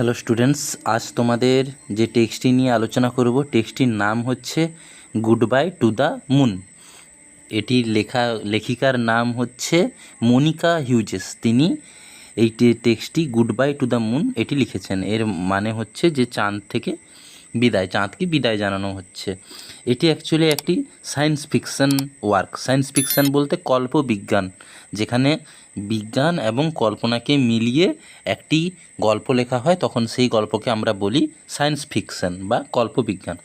Hello students, আজ তোমাদের যে টেক্সটটি নিয়ে আলোচনা করব টেক্সটটির নাম হচ্ছে good bye to the moon. এটির লেখিকার নাম হচ্ছে মনিকা হিউজেস। তিনি এই টেক্সটটি good bye to the moon এটি লিখেছেন। এর মানে হচ্ছে যে চাঁদকে বিদায় জানানো হচ্ছে। এটি অ্যাকচুয়ালি একটি science fiction work. Science fiction বলতে কল্পবিজ্ঞান, যেখানে বিজ্ঞান এবং কল্পনাকে মিলিয়ে একটি গল্প লেখা হয়, তখন সেই গল্পকে আমরা বলি সায়েন্স ফিকশন বা কল্পবিজ্ঞান।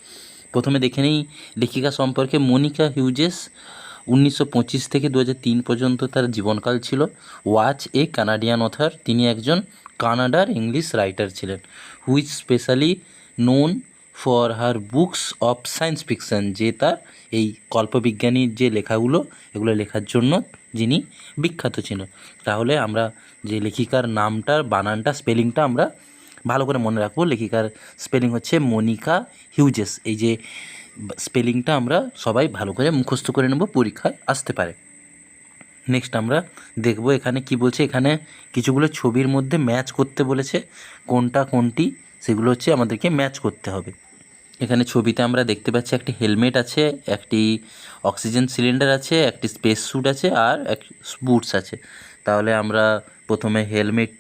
প্রথমে দেখে নিই লেখিকা সম্পর্কে। মনিকা হিউজেস 1925 থেকে 2003 পর্যন্ত তার জীবনকাল ছিল। ওয়াচ এ কানাডিয়ান অথার, তিনি একজন কানাডার ইংলিশ রাইটার ছিলেন। Which specially known for her books of science fiction, যে তার এই কল্পবিজ্ঞানীর যে লেখাগুলো এগুলো লেখার জন্য যিনি বিখ্যাত ছিল। তাহলে আমরা যে লেখিকার নামটার বানানটা স্পেলিংটা আমরা ভালো করে মনে রাখবো। লেখিকার স্পেলিং হচ্ছে মনিকা হিউজেস। এই যে স্পেলিংটা আমরা সবাই ভালো করে মুখস্থ করে নেব, পরীক্ষায় আসতে পারে। নেক্সট আমরা দেখব এখানে কি বলছে। এখানে কিছুগুলো ছবির মধ্যে ম্যাচ করতে বলেছে, কোনটা কোনটি সেগুলো হচ্ছে আমাদেরকে ম্যাচ করতে হবে। এখানে ছবিতে আমরা দেখতে পাচ্ছি একটি হেলমেট আছে, একটি অক্সিজেন সিলিন্ডার আছে, একটি স্পেস স্যুট আছে, আর এক বুটস আছে। তাহলে আমরা প্রথমে হেলমেট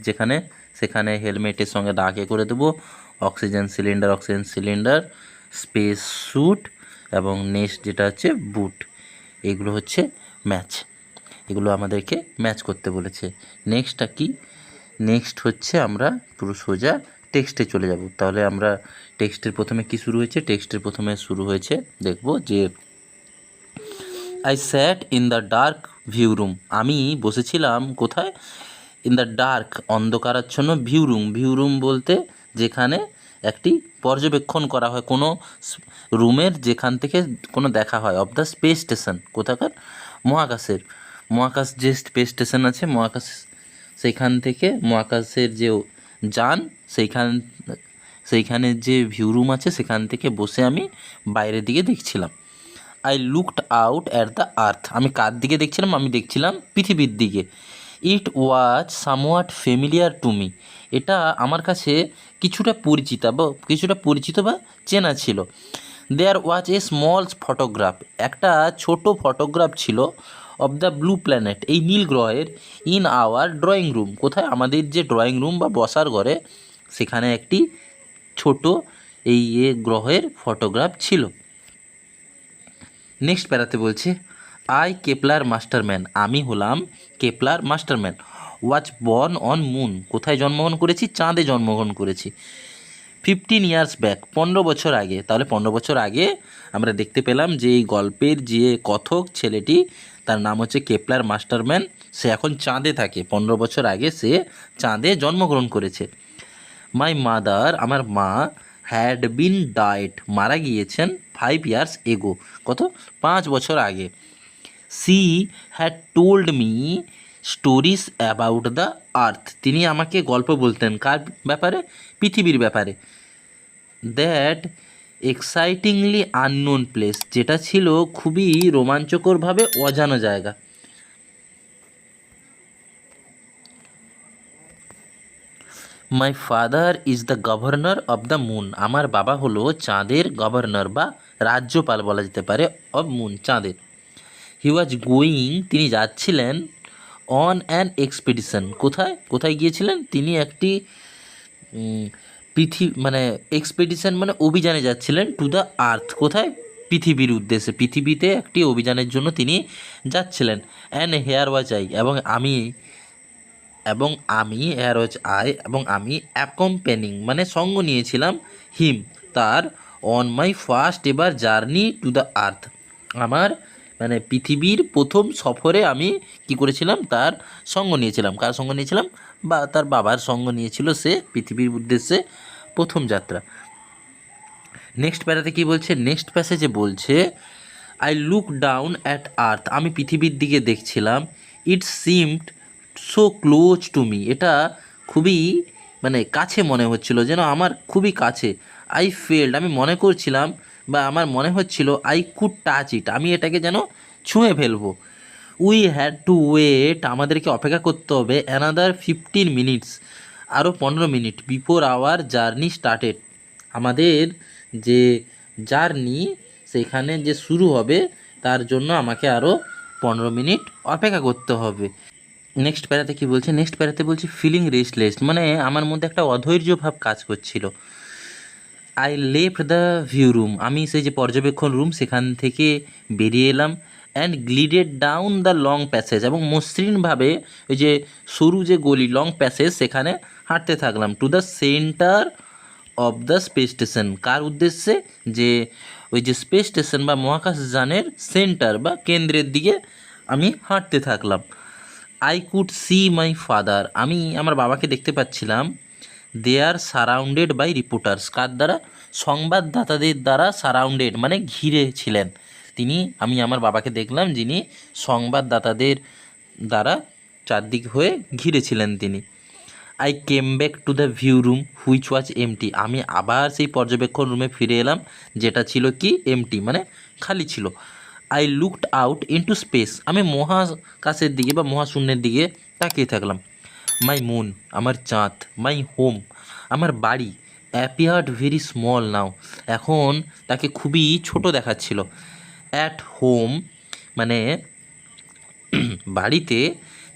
যেখানে, সেখানে হেলমেটের সঙ্গে দাগে করে দেবো অক্সিজেন সিলিন্ডার, স্পেস স্যুট এবং নেক্সট যেটা হচ্ছে বুট। এগুলো হচ্ছে ম্যাচ, এগুলো আমাদেরকে ম্যাচ করতে বলেছে। নেক্সটটা কি? নেক্সট হচ্ছে আমরা পুরো সোজা টেক্সটে চলে যাব। তাহলে আমরা টেক্সটের প্রথমে কি শুরু হয়েছে? টেক্সটের প্রথমে শুরু হয়েছে দেখব যে I sat in the dark view room. আমি বসেছিলাম কোথায়? In the dark, অন্ধকারাচ্ছন্ন, view room বলতে যেখানে একটি পর্যবেক্ষণ করা হয় কোনো রুমের, যেখান থেকে কোনো দেখা হয়, অফ দ্য স্পেস স্টেশন, কোথাকার? মহাকাশ যে স্পেস স্টেশন আছে মহাকাশ, সেইখান থেকে মহাকাশের যে যান, সেইখানে যে ভিউ রুম আছে সেখান থেকে বসে আমি বাইরের দিকে দেখছিলাম। I looked out at the earth. আমি কার দিকে দেখছিলাম? আমি দেখছিলাম পৃথিবীর দিকে। ইট ওয়াজ সামওয়াট ফেমিলিয়ার টু মি। এটা আমার কাছে কিছুটা পরিচিত বা চেনা ছিল। দেয়ার ওয়াজ এ স্মল ফটোগ্রাফ, একটা ছোট ফটোগ্রাফ ছিল, অফ দ্য ব্লু প্ল্যানেট, এই নীল গ্রহের, ইন আওয়ার ড্রয়িং রুম, কোথায়? আমাদের যে ড্রয়িং রুম বা বসার ঘরে, সেখানে একটি ছোট এই গ্রহের ফটোগ্রাফ ছিল। নেক্সট প্যারাতে বলছে আই কেপলার মাস্টারম্যান, আমি হলাম Kepler Masterman. Was born on moon, কোথায় জন্মগ্রহণ করেছি? চাঁদে জন্মগ্রহণ করেছি। 15 ইয়ার্স ব্যাক, 15 বছর আগে। তাহলে 15 বছর আগে আমরা দেখতে পেলাম যে এই গল্পের যে কথক ছেলেটি, তার নাম হচ্ছে কেপলার মাস্টারম্যান, সে এখন চাঁদে থাকে। 15 বছর আগে সে চাঁদে জন্মগ্রহণ করেছে। মাই মাদার, আমার মা, হ্যাড বিন ডায়েড, মারা গিয়েছেন, 5 ইয়ার্স এগো, কত? 5 বছর আগে। She had told me stories about the earth, তিনি আমাকে গল্প বলতেন কার ব্যাপারে? পৃথিবীর ব্যাপারে। দ্যাট এক্সাইটিংলি আননোন প্লেস, যেটা ছিল খুবই রোমাঞ্চকরভাবে অজানা জায়গা। My father is the governor of the moon, আমার বাবা হলো চাঁদের গভর্নর বা রাজ্যপাল বলা যেতে পারে, অফ মুন, চাঁদের। হি ওয়াজ গোয়িং, তিনি যাচ্ছিলেন, অন অ্যান এক্সপিডিশন, কোথায় গিয়েছিলেন? তিনি একটি এক্সপিডিশন মানে অভিযানে যাচ্ছিলেন, টু দ্য আর্থ, কোথায়? পৃথিবীর উদ্দেশ্যে, পৃথিবীতে একটি অভিযানের জন্য তিনি যাচ্ছিলেন। অ্যান্ড হেয়ার ওয়াজ আই, এবং আমি অ্যাকম্পেনিং মানে সঙ্গ নিয়েছিলাম, হিম, তার, on my first ever journey to the আর্থ, আমার পৃথিবীর প্রথম সফরে আমি কি করেছিলাম? তার সঙ্গ নিয়েছিলাম। কার সঙ্গ নিয়েছিলাম? বা তার বাবার সঙ্গ নিয়েছিল সে পৃথিবীর উদ্দেশ্যে প্রথম যাত্রা। নেক্সট প্যারাতে কি বলছে? নেক্সট প্যাসেজে বলছে আই লুক ডাউন অ্যাট আর্থ, আমি পৃথিবীর দিকে দেখছিলাম। ইট seemed so close to me, এটা খুবই কাছে মনে হচ্ছিল, যেন আমার খুবই কাছে। আই ফেল্ড, আমি মনে করছিলাম বা আমার মনে হচ্ছিল, আই কুড টাচ ইট, আমি এটাকে যেন ছুঁয়ে ফেলবো। উই হ্যাড টু ওয়েট, আমাদেরকে অপেক্ষা করতে হবে, অ্যানাদার 15 মিনিটস, আরও 15 minute before hour journey started, আমাদের যে জার্নি সেখানে যে শুরু হবে তার জন্য আমাকে আরও 15 মিনিট অপেক্ষা করতে হবে। নেক্সট প্যারাতে কি বলছে, নেক্সট প্যারাতে বলছে ফিলিং রেস্টলেস, মানে আমার মধ্যে একটা অধৈর্য ভাব কাজ করছিল। I left the view room, আমি সেই যে পর্যবেক্ষণ রুম সেখান থেকে বেরিয়ে এলাম। And glided down the long passage, এবং মসৃণভাবে ওই যে সরু যে গলি লং প্যাসেজ সেখানে হাঁটতে থাকলাম। To the centre of the space station, কার উদ্দেশ্যে, যে ওই যে স্পেস স্টেশন বা মহাকাশযানের সেন্টার বা কেন্দ্রের দিকে আমি হাঁটতে থাকলাম। I could see my father, আমি আমার বাবাকে দেখতে পাচ্ছিলাম। They are surrounded by reporters, কার দ্বারা, সংবাদদাতাদের দ্বারা সারাউন্ডেড মানে ঘিরে ছিলেন তিনি। আমি আমার বাবাকে দেখলাম যিনি সংবাদদাতাদের দ্বারা চারদিক হয়ে ঘিরে ছিলেন তিনি। I came back to the view room which was empty, আমি আবার সেই পর্যবেক্ষণ রুমে ফিরে এলাম যেটা ছিল কি এমটি মানে খালি ছিল। I looked out into space, আমি মহাকাশের দিকে বা মহাশূন্যের দিকে তাকিয়ে থাকলাম। মাই মুন, আমার চাঁদ, মাই হোম, আমার বাড়ি, অ্যাপিয়ার্ড ভেরি স্মল নাও, এখন তাকে খুবই ছোট দেখাচ্ছিল। অ্যাট হোম মানে বাড়িতে,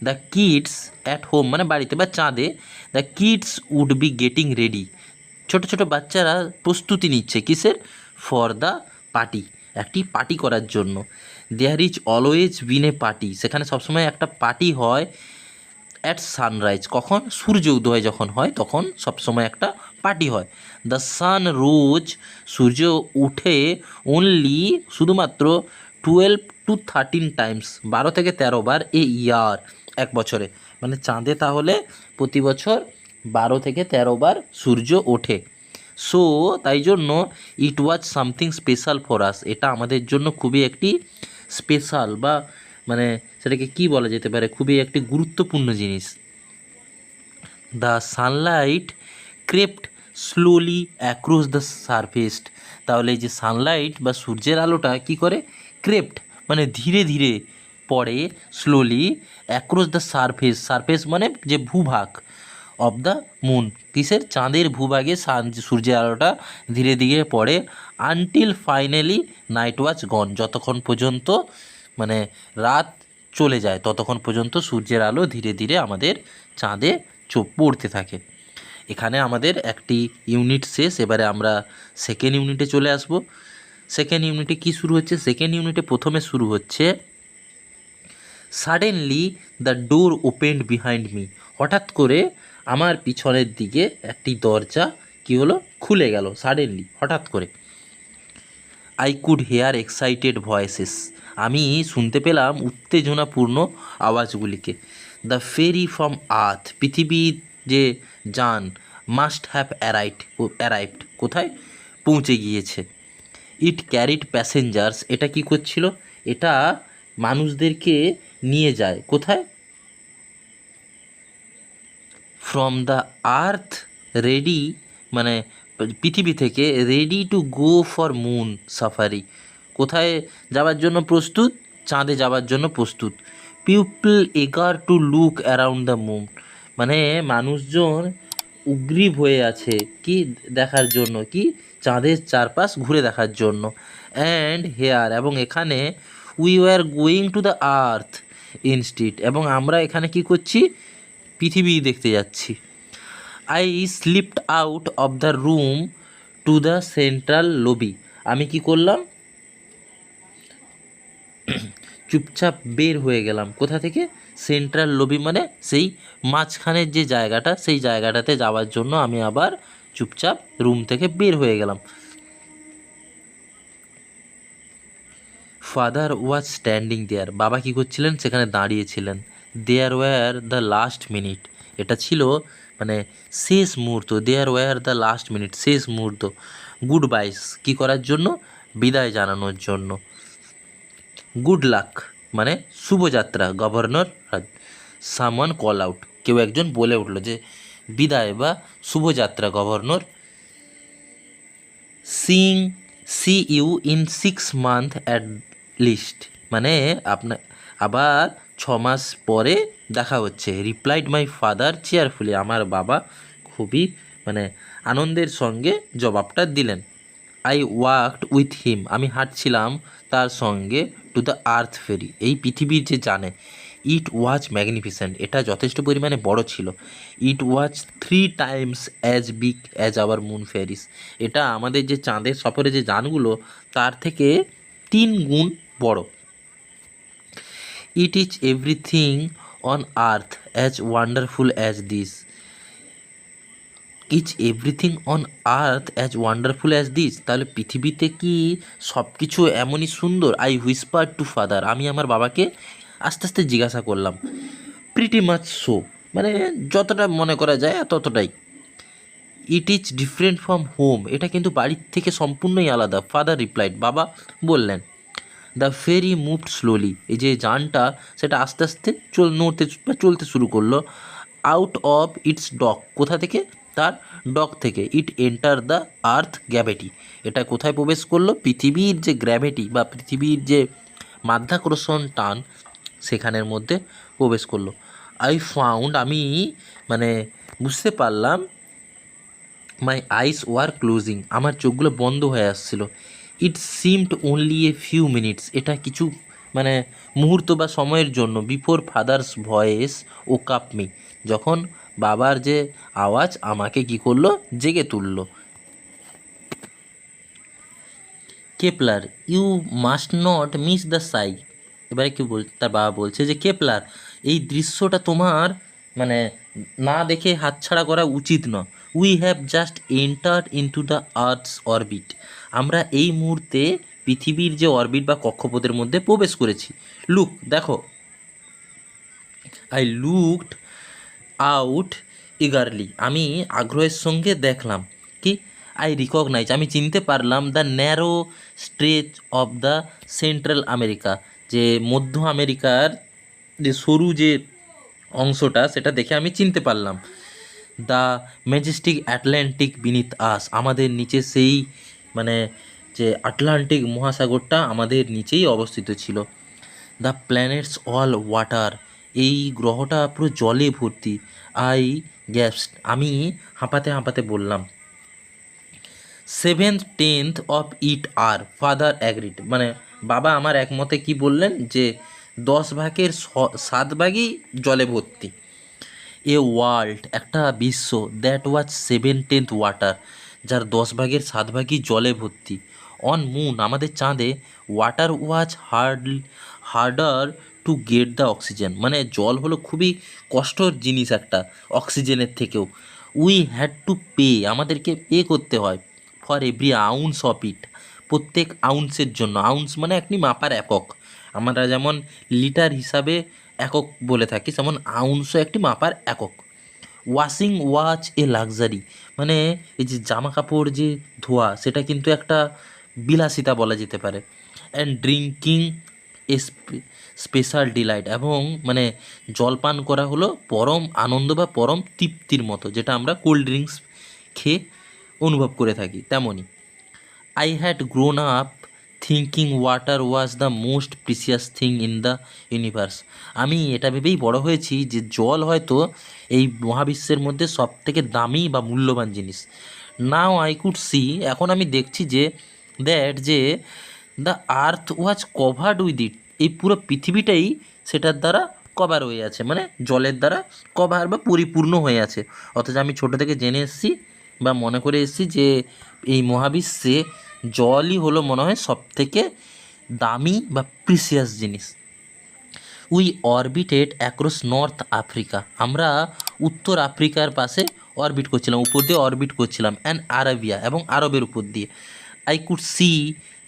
দ্য কিডস অ্যাট হোম মানে বাড়িতে বা চাঁদে, the kids would be getting ready, ছোটো ছোটো বাচ্চারা প্রস্তুতি নিচ্ছে কিসের, ফর দ্য পার্টি, একটি পার্টি করার জন্য। There is always been a party, সেখানে সবসময় একটা পার্টি হয়। অ্যাট সানরাইজ, কখন, সূর্য উদয় যখন হয় তখন সবসময় একটা পার্টি হয়। দ্য সান রোজ, সূর্য উঠে, অনলি শুধুমাত্র 12 to 13 টাইমস, 12 থেকে 13 বার, এ ইয়ার এক বছরে, মানে চাঁদে তাহলে প্রতি বছর 12 থেকে 13 বার সূর্য ওঠে। সো তাই জন্য ইট was something special for us, এটা আমাদের জন্য খুবই একটি স্পেশাল বা মানে সেটাকে কি বলা যেতে পারে, খুবই একটি গুরুত্বপূর্ণ জিনিস। The Sunlight crept slowly across the surface, তাহলে এই যে সানলাইট বা সূর্যের আলোটা কি করে, ক্রেপ্ট মানে ধীরে ধীরে পড়ে, slowly across the surface, surface মানে যে ভূভাগ, অফ দ্য মুন, কিসের, চাঁদের ভূভাগে সূর্যের আলোটা ধীরে ধীরে পড়ে। আনটিল ফাইনালি নাইট ওয়াচ গন, যতক্ষণ পর্যন্ত মানে রাত চলে যায় ততক্ষণ পর্যন্ত সূর্যের আলো ধীরে ধীরে আমাদের চাঁদে পড়তে থাকে। এখানে আমাদের একটি ইউনিট শেষ, এবারে আমরা সেকেন্ড ইউনিটে চলে আসব। সেকেন্ড ইউনিটে কি শুরু হচ্ছে, সেকেন্ড ইউনিটে প্রথমে শুরু হচ্ছে suddenly the door opened behind me, হঠাৎ করে আমার পিছনের দিকে একটি দরজা কি হলো, খুলে গেল সাডেনলি, হঠাৎ করে। I could hear excited voices, আমি শুনতে পেলাম উত্তেজনাপূর্ণ আওয়াজগুলিকে। দ্য ফেরি ফ্রম আর্থ, পৃথিবীর যে যান, মাস্ট হ্যাভ অ্যারাইভড, কোথায়, পৌঁছে গিয়েছে। ইট ক্যারিড প্যাসেঞ্জার্স, এটা কি করছিল, এটা মানুষদেরকে নিয়ে যায় কোথায়, ফ্রম দ্য আর্থ রেডি মানে পৃথিবী থেকে, ready to go for moon safari, কোথায় যাওয়ার জন্য প্রস্তুত, চাঁদে যাওয়ার জন্য প্রস্তুত। পিপল এগার to look around the moon, মানে মানুষজন উগ্রীব হয়ে আছে কি দেখার জন্য, কি চাঁদের চারপাশ ঘুরে দেখার জন্য। অ্যান্ড হেয়ার, এবং এখানে, we were going to the আর্থ ইনস্টিট, এবং আমরা এখানে কি করছি, পৃথিবী দেখতে যাচ্ছি। I slipped out of the room to the central lobby, আমি কি করলাম, চুপচাপ বের হয়ে গেলাম কোথা থেকে, সেন্ট্রাল লবি মানে সেই মাঝখানের যে জায়গাটা, সেই জায়গাটাতে যাওয়ার জন্য আমি আবার চুপচাপ রুম থেকে বের হয়ে গেলাম। ফাদার ওয়াজ স্ট্যান্ডিং দেয়ার, বাবা কী করছিলেন, সেখানে দাঁড়িয়েছিলেন। There were the last minute, এটা ছিল মানে শেষ মুহূর্ত, there were the last minute, শেষ মুহূর্ত। গুড বাইস, কী করার জন্য, বিদায় জানানোর জন্য। গুড লাক মানে শুভযাত্রা, গভর্নর, সামওয়ান কল আউট, কেউ একজন বলে উঠলো যে বিদায় বা শুভযাত্রা governor. C you in 6 months at least, মানে আপনার আবার 6 মাস পরে দেখা হচ্ছে, রিপ্লাইড মাই ফাদার চেয়ারফুলি। আমার বাবা খুবই মানে আনন্দের সঙ্গে জবাবটা দিলেন। আই ওয়াকড উইথ হিম, আমি হাঁটছিলাম তার সঙ্গে, টু দ্য আর্থ ফেরি, এই পৃথিবীর যে জানে। ইট ওয়াজ ম্যাগনিফিসেন্ট, এটা যথেষ্ট পরিমাণে বড় ছিল। ইট ওয়াজ 3 Times as big as our moon Ferris, এটা আমাদের যে চাঁদের সফরে যে যানগুলো তার থেকে 3 গুণ বড়। It is everything on earth as wonderful as this, is everything on earth as wonderful as this, তাহলে পৃথিবীতে কি সব কিছু এমনই সুন্দর? আই হুইসপার টু ফাদার, আমি আমার বাবাকে আস্তে আস্তে জিজ্ঞাসা করলাম। প্রিটি মাচ সো, মানে যতটা মনে করা যায় ততটাই। It is different from home, এটা কিন্তু বাড়ির থেকে সম্পূর্ণই আলাদা। ফাদার রিপ্লাইড, বাবা বললেন। দ্য ফেরি মুভড স্লোলি, এই যে যানটা সেটা আস্তে আস্তে চলতে শুরু করলো। আউট অফ ইটস ডক, কোথা থেকে? তার ডক থেকে। ইট এন্টার দ্য আর্থ গ্র্যাভিটি, এটা কোথায় প্রবেশ করলো? পৃথিবীর যে গ্র্যাভিটি বা পৃথিবীর যে মাধ্যাকর্ষণ টান সেখানের মধ্যে প্রবেশ করলো। আই ফাউন্ড, আমি মানে বুঝতে পারলাম, মাই আইস ওয়ার ক্লোজিং, আমার চোখগুলো বন্ধ হয়ে আসছিল। It seemed only a few minutes, এটা কিছু মানে মুহূর্ত বা সময়ের জন্য। Before father's voice woke up me, যখন বাবার যে আওয়াজ আমাকে কি করলো? জেগে তুললো। Kepler, you must not miss the sky, এবারে কি তার বাবা বলছে যে কেপলার, এই দৃশ্যটা তোমার মানে না দেখে হাতছাড়া করা উচিত নয়। We have just entered into the earths orbit, আমরা এই মুহূর্তে পৃথিবীর যে অরবিট বা কক্ষপথের মধ্যে প্রবেশ করেছি। লুক, দেখো। আই লুকড আউট ইগারলি, আমি আগ্রহের সঙ্গে দেখলাম। কি? আই রিকগনাইজ, আমি চিনতে পারলাম। The narrow stretch of the central America, যে মধ্য আমেরিকার যে সরু যে অংশটা সেটা দেখে আমি চিনতে পারলাম। দ্য ম্যাজেস্টিক অ্যাটলান্টিক বিনিথ আস, আমাদের নিচে সেই মানে যে আটলান্টিক মহাসাগরটা আমাদের নিচেই অবস্থিত ছিল। দ্য প্ল্যানেটস অল ওয়াটার, এই গ্রহটা পুরো জলে ভর্তি। আই গ্যাসড, আমি হাঁপাতে হাঁপাতে বললাম। 7/10 of it are, father agreed, মানে বাবা আমার একমতে কি বললেন যে 10/7 জলে ভর্তি। এ ওয়ার্ল্ড, একটা বিশ্ব, দ্যাট ওয়াজ 7/10 ওয়াটার, যার 10/7 জলে ভর্তি। অন মুন, আমাদের চাঁদে, water was harder to get the oxygen, মানে জল হলো খুবই কষ্টর জিনিস একটা অক্সিজেনের থেকেও। উই হ্যাড টু পে, আমাদেরকে পে করতে হয়। For every ounce of it, প্রত্যেক আউন্সের জন্য। আউন্স মানে একটি মাপার একক, আমরা যেমন লিটার হিসাবে একক বলে থাকি, যেমন আউন্সও একটি মাপার একক। ওয়াশিং ওয়াচ এ লাক্সারি, মানে এই যে জামা কাপড় যে ধোয়া সেটা কিন্তু একটা বিলাসিতা বলা যেতে পারে। And drinking a special delight, এবং মানে জলপান করা হলো পরম আনন্দ বা পরম তৃপ্তির মতো, যেটা আমরা কোল্ড ড্রিঙ্কস খেয়ে অনুভব করে থাকি তেমনই। I had grown up thinking water was the most precious thing in the universe, আমি এটা ভেবেই বড় হয়েছি যে জল হয়তো এই মহাবিশ্বের মধ্যে সব থেকে দামি বা মূল্যবান জিনিস। নাও আই কুড সি, এখন আমি দেখছি যে দ্যাট যে the earth was covered with it, এই পুরো পৃথিবীটাই সেটার দ্বারা কভার হয়ে আছে, মানে জলের দ্বারা কভার বা পরিপূর্ণ হয়ে আছে। অথচ আমি ছোটো থেকে জেনে এসেছি বা মনে করে এসেছি যে এই মহাবিশ্বে জলই হলো মনে হয় সবথেকে দামি বা প্রিসিয়াস জিনিস। উই অরবিটেড অ্যাক্রস নর্থ আফ্রিকা, আমরা উত্তর আফ্রিকার পাশে অরবিট করছিলাম, উপর দিয়ে অরবিট করছিলাম। অ্যান্ড আরাবিয়া, এবং আরবের উপর দিয়ে। I could C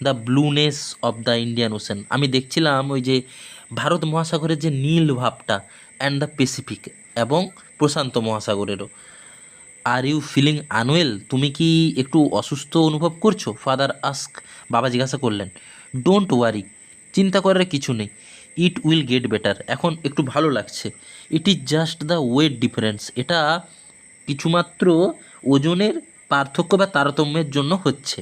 the ব্লুনেস of the Indian ocean, আমি দেখছিলাম ওই যে ভারত মহাসাগরের যে নীল ভাবটা। অ্যান্ড দ্য প্যাসিফিক, এবং প্রশান্ত মহাসাগরেরও। আর ইউ ফিলিং আনওয়েল, তুমি কি একটু অসুস্থ অনুভব করছো? ফাদার আস্ক, বাবা জিজ্ঞাসা করলেন। ডোন্ট ওয়ারি, চিন্তা করার কিছু নেই। ইট উইল গেট বেটার, এখন একটু ভালো লাগছে। It is just the weight difference, এটা কিছুমাত্র ওজনের পার্থক্য বা তারতম্যের জন্য হচ্ছে।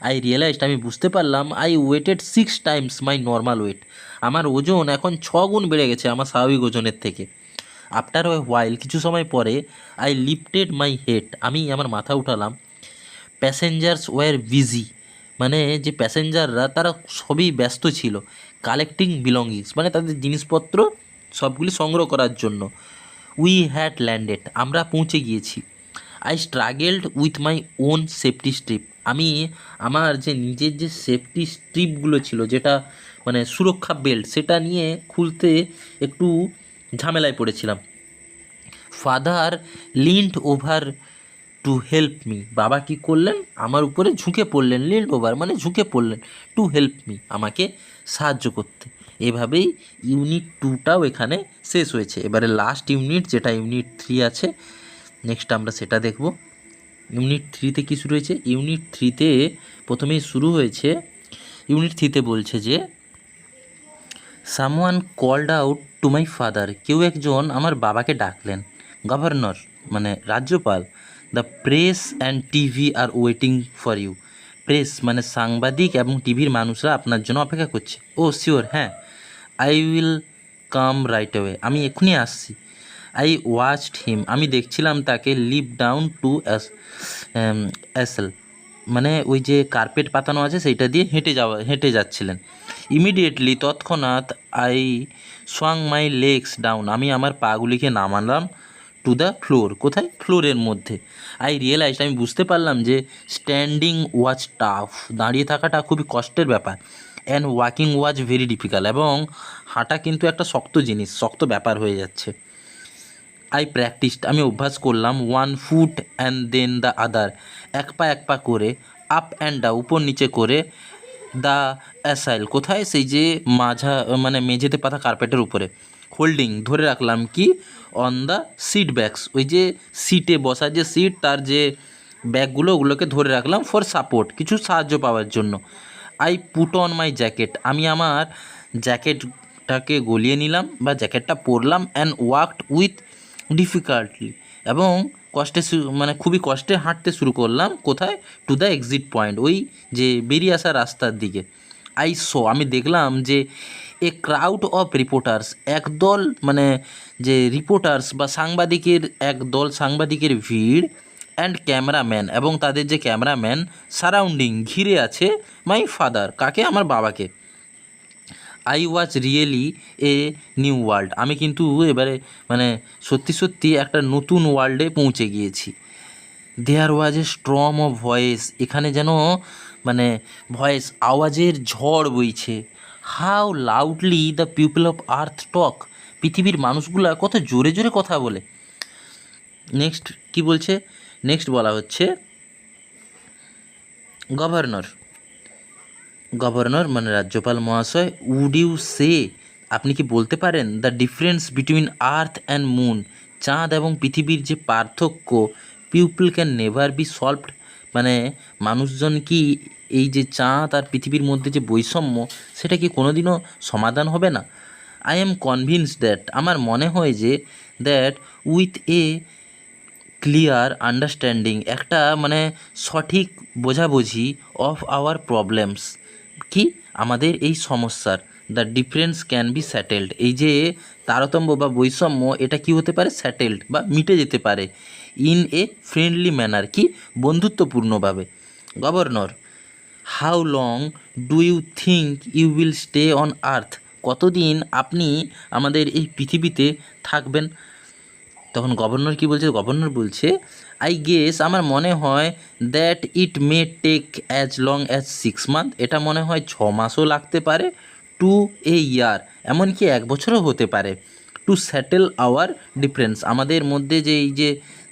আই রিয়েলাইজড, আমি বুঝতে পারলাম, I waited 6 Times my normal wait, আমার ওজন এখন 6 গুণ বেড়ে গেছে আমার স্বাভাবিক ওজনের থেকে। আফটার ওয়ে হোয়াইল, কিছু সময় পরে, আই লিফটেড মাই হেড, আমি আমার মাথা উঠালাম। প্যাসেঞ্জার্স ওয়ার বিজি, মানে যে প্যাসেঞ্জাররা তারা সবই ব্যস্ত ছিল। কালেক্টিং বিলঙ্গিংস, মানে তাদের জিনিসপত্র সবগুলি সংগ্রহ করার জন্য। উই হ্যাড ল্যান্ডেড, আমরা পৌঁছে গিয়েছি। I স্ট্রাগেলড with my own safety strip, আমি আমার যে নিজের যে সেফটি স্ট্রিপগুলো ছিল, যেটা মানে সুরক্ষা বেল্ট, সেটা নিয়ে খুলতে একটু ঝামেলায় পড়েছিলাম। Father leaned over to help me, বাবা কি করলেন, আমার উপরে ঝুঁকে পড়লেন। লিন্ড ওভার মানে ঝুঁকে পড়লেন, টু হেল্প মি, আমাকে সাহায্য করতে। এভাবেই ইউনিট 2টাও এখানে শেষ হয়েছে। এবারে লাস্ট ইউনিট, যেটা ইউনিট 3 আছে, নেক্সট আমরা সেটা দেখব। ইউনিট 3তে কী শুরু হয়েছে? ইউনিট 3তে প্রথমেই শুরু হয়েছে, ইউনিট 3তে বলছে যে someone called out to my father, কেউ একজন আমার বাবাকে ডাকলেন। গভর্নর মানে রাজ্যপাল। The press and TV are waiting for you, press মানে সাংবাদিক এবং টিভির মানুষরা আপনার জন্য অপেক্ষা করছে। ও শিওর, হ্যাঁ। I will come right away, আমি এক্ষুনি আসছি। আই ওয়াচড হিম, আমি দেখছিলাম তাকে। লিভ ডাউন টু অ্যাসেল, মানে ওই যে কার্পেট পাতানো আছে সেইটা দিয়ে হেঁটে যাচ্ছিলেন। ইমিডিয়েটলি, তৎক্ষণাৎ, আই সোয়াং মাই লেগস ডাউন, আমি আমার পাগুলিকে নামালাম। টু দ্য ফ্লোর, কোথায়? ফ্লোরের মধ্যে। আই রিয়েলাইজ, আমি বুঝতে পারলাম যে স্ট্যান্ডিং ওয়াজ টাফ, দাঁড়িয়ে থাকাটা খুবই কষ্টের ব্যাপার। And walking was very difficult, এবং হাঁটা কিন্তু একটা শক্ত জিনিস, শক্ত ব্যাপার হয়ে যাচ্ছে। আই প্র্যাকটিসড, আমি অভ্যাস করলাম। 1 foot and then the other, এক পা করে। আপ অ্যান্ড ডাউন, উপর নিচে করে। দ্য অ্যাসাইল, কোথায়? সেই যে মানে মেঝেতে পাতা কার্পেটের উপরে। হোল্ডিং, ধরে রাখলাম কি? অন দ্য সিট ব্যাগস, ওই যে সিটে বসার যে সিট, তার যে ব্যাগগুলো, ওগুলোকে ধরে রাখলাম ফর সাপোর্ট, কিছু সাহায্য পাওয়ার জন্য। I put on my jacket, আমি আমার জ্যাকেটটাকে গলিয়ে নিলাম বা জ্যাকেটটা পরলাম। অ্যান্ড ওয়াকড উইথ ডিফিকাল্টলি, এবং মানে খুবই কষ্টে হাঁটতে শুরু করলাম। কোথায়? টু দ্য এক্সিট পয়েন্ট, ওই যে বেরিয়ে আসার রাস্তার দিকে। আই সো, আমি দেখলাম যে এ ক্রাউড অফ রিপোর্টার্স, একদল মানে যে রিপোর্টার্স বা সাংবাদিকের ভিড়। অ্যান্ড ক্যামেরাম্যান, এবং তাদের যে ক্যামেরাম্যান, সারাউন্ডিং, ঘিরে আছে মাই ফাদার, কাকে? আমার বাবাকে। I was really a new world, আমি কিন্তু এবারে মানে সত্যি সত্যি একটা নতুন ওয়ার্ল্ডে পৌঁছে গিয়েছি। দেয়ার ওয়াজ এ স্ট্রম অফ ভয়েস, এখানে যেন মানে ভয়েস, আওয়াজের ঝড় বইছে। How loudly the people of earth টক, পৃথিবীর মানুষগুলা কত জোরে জোরে কথা বলে। নেক্সট কি বলছে? নেক্সট বলা হচ্ছে গভর্নর মানে রাজ্যপাল মহাশয়। উড ইউ সে, আপনি কি বলতে পারেন? The difference between earth and moon, চাঁদ এবং পৃথিবীর যে পার্থক্য। People can never be solved, মানে মানুষজন কি এই যে চাঁদ আর পৃথিবীর মধ্যে যে বৈষম্য, সেটা কি কোনোদিনও সমাধান হবে না? আই এম কনভিন্সড দ্যাট, আমার মনে হয় যে, that with a clear understanding, একটা মানে সঠিক বোঝাবুঝি, অফ আওয়ার প্রবলেমস, কি আমাদের এই সমস্যার, দ্য ডিফারেন্স ক্যান বি স্যাটেলড, এই যে তারতম্য বা বৈষম্য, এটা কি হতে পারে? স্যাটেলড বা মিটে যেতে পারে। ইন এ ফ্রেন্ডলি ম্যানার, কি বন্ধুত্বপূর্ণভাবে। Governor, how long do you think you will stay on earth, কতদিন আপনি আমাদের এই পৃথিবীতে থাকবেন? তখন গভর্নর কি বলছে? গভর্নর বলছে, আই গেস, আমার মনে হয়, that it may take as long as 6 month, এটা মনে হয় 6 মাসও লাগতে পারে। টু এ ইয়ার, এমনকি 1 বছরও হতে পারে। টু স্যাটেল আওয়ার ডিফারেন্স, আমাদের মধ্যে যে এই যে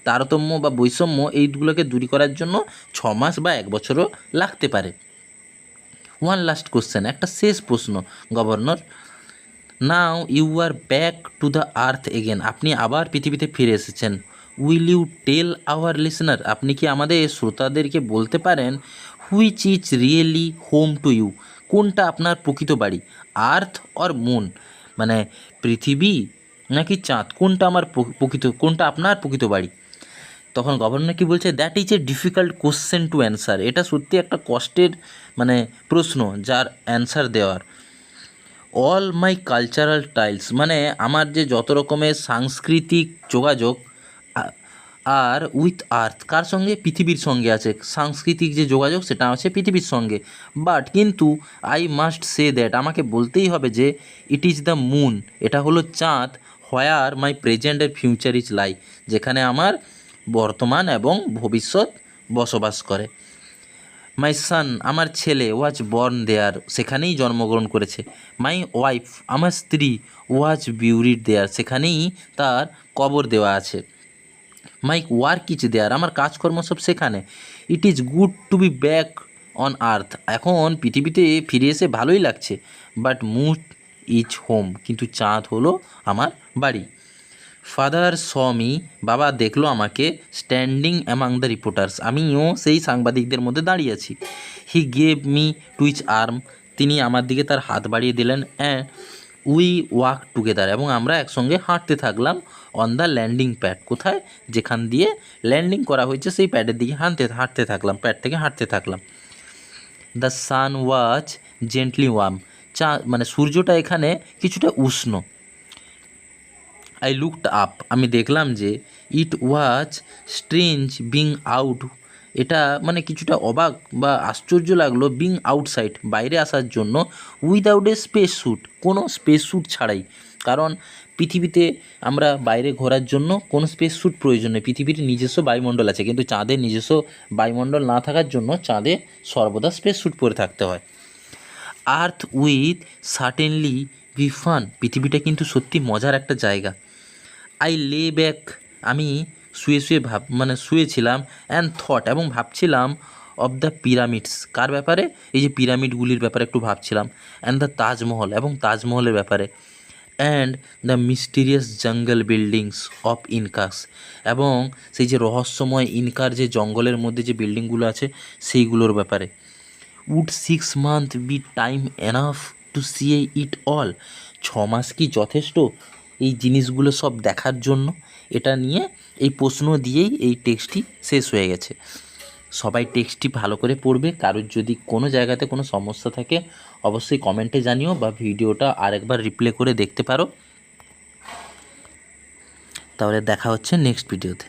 তারতম্য বা বৈষম্য, এইগুলোকে দূরী করার জন্য 6 মাস বা 1 বছরও লাগতে পারে। ওয়ান লাস্ট কোশ্চেন, একটা শেষ প্রশ্ন governor. Now you are back to the earth again, আপনি আবার পৃথিবীতে ফিরে এসেছেন। Will you tell our listener, আপনি কি আমাদের শ্রোতাদেরকে বলতে পারেন, which is really home to you, কোনটা আপনার প্রকৃত বাড়ি? আর্থ অর মুন, মানে পৃথিবী নাকি চাঁদ, কোনটা আপনার প্রকৃত বাড়ি? তখন গভর্নর কি বলছে, that is a difficult question to answer, এটা সত্যি একটা কষ্টের মানে প্রশ্ন যার অ্যান্সার দেওয়ার। অল মাই কালচারাল টাইলস, মানে আমার যে যত রকমের সাংস্কৃতিক যোগাযোগ আর উইথ আর্থ, কার সঙ্গে, পৃথিবীর সঙ্গে আছে, সাংস্কৃতিক যে যোগাযোগ সেটা আছে পৃথিবীর সঙ্গে। বাট কিন্তু আই মাস্ট সে দ্যাট, আমাকে বলতেই হবে যে ইট ইজ দ্য মুন, এটা হলো চাঁদ, হোয়ার মাই প্রেজেন্ট এর ফিউচার ইজ লাই, যেখানে আমার বর্তমান এবং ভবিষ্যৎ বসবাস করে। মাই সান, আমার ছেলে, ওয়াজ বর্ন দেয়ার, সেখানেই জন্মগ্রহণ করেছে। মাই ওয়াইফ, আমার স্ত্রী, ওয়াজ বিউরিড দেয়ার, সেখানেই তার কবর দেওয়া আছে। মাই ওয়ার্ক ইজ দেয়ার, আমার কাজকর্ম সব সেখানে। It is good to be back on earth, এখন পৃথিবীতে ফিরে এসে ভালোই লাগছে। বাট মুন ইজ হোম, কিন্তু চাঁদ হলো আমার বাড়ি। ফাদার স মি, বাবা দেখলো আমাকে, স্ট্যান্ডিং অ্যামাং দ্য রিপোর্টার্স, আমিও সেই সাংবাদিকদের মধ্যে দাঁড়িয়ে আছি। He gave me Twitch arm, তিনি আমার দিকে তার হাত বাড়িয়ে দিলেন। অ্যান্ড উই ওয়াক টুগেদার, এবং আমরা একসঙ্গে হাঁটতে থাকলাম। অন দ্য ল্যান্ডিং প্যাড, কোথায়, যেখান দিয়ে ল্যান্ডিং করা হয়েছে সেই প্যাডের দিকে হাঁটতে থাকলাম, প্যাড থেকে হাঁটতে থাকলাম। The sun was gently warm, মানে সূর্যটা এখানে কিছুটা উষ্ণ। আই লুকড আপ, আমি দেখলাম যে ইট ওয়াজ স্ট্রেঞ্জ বিং আউট, এটা মানে কিছুটা অবাক বা আশ্চর্য লাগলো, বিং আউটসাইড, বাইরে আসার জন্য, উইদাউট এ স্পেস স্যুট, কোনো স্পেস স্যুট ছাড়াই। কারণ পৃথিবীতে আমরা বাইরে ঘোরার জন্য কোনো স্পেস স্যুট প্রয়োজন নেই, পৃথিবীর নিজস্ব বায়ুমণ্ডল আছে, কিন্তু চাঁদের নিজস্ব বায়ুমণ্ডল না থাকার জন্য চাঁদে সর্বদা স্পেস স্যুট পরে থাকতে হয়। আর্থ উইথ সার্টেনলি বি ফান, পৃথিবীটা কিন্তু সত্যি মজার একটা জায়গা। আই লে ব্যাক, আমি শুয়েছিলাম। অ্যান্ড থট, এবং ভাবছিলাম, অফ দ্য পিরামিডস, কার ব্যাপারে, এই যে পিরামিডগুলির ব্যাপারে একটু ভাবছিলাম। অ্যান্ড দ্য তাজমহল, এবং তাজমহলের ব্যাপারে। অ্যান্ড দ্য মিস্টিরিয়াস জঙ্গল বিল্ডিংস অফ ইনকাস, এবং সেই যে রহস্যময় ইনকার যে জঙ্গলের মধ্যে যে বিল্ডিংগুলো আছে সেইগুলোর ব্যাপারে। Would 6 month be time enough to see it all, 6 মাস কি যথেষ্ট এই জিনিসগুলো সব দেখার জন্য? এটা নিয়ে এই প্রশ্ন দিয়েই এই টেক্সটটি শেষ হয়ে গেছে। সবাই টেক্সটটি ভালো করে পড়বে। কারোর যদি কোনো জায়গাতে কোনো সমস্যা থাকে অবশ্যই কমেন্টে জানিও, বা ভিডিওটা আরেকবার রিপ্লে করে দেখতে পারো। তাহলে দেখা হচ্ছে নেক্সট ভিডিওতে।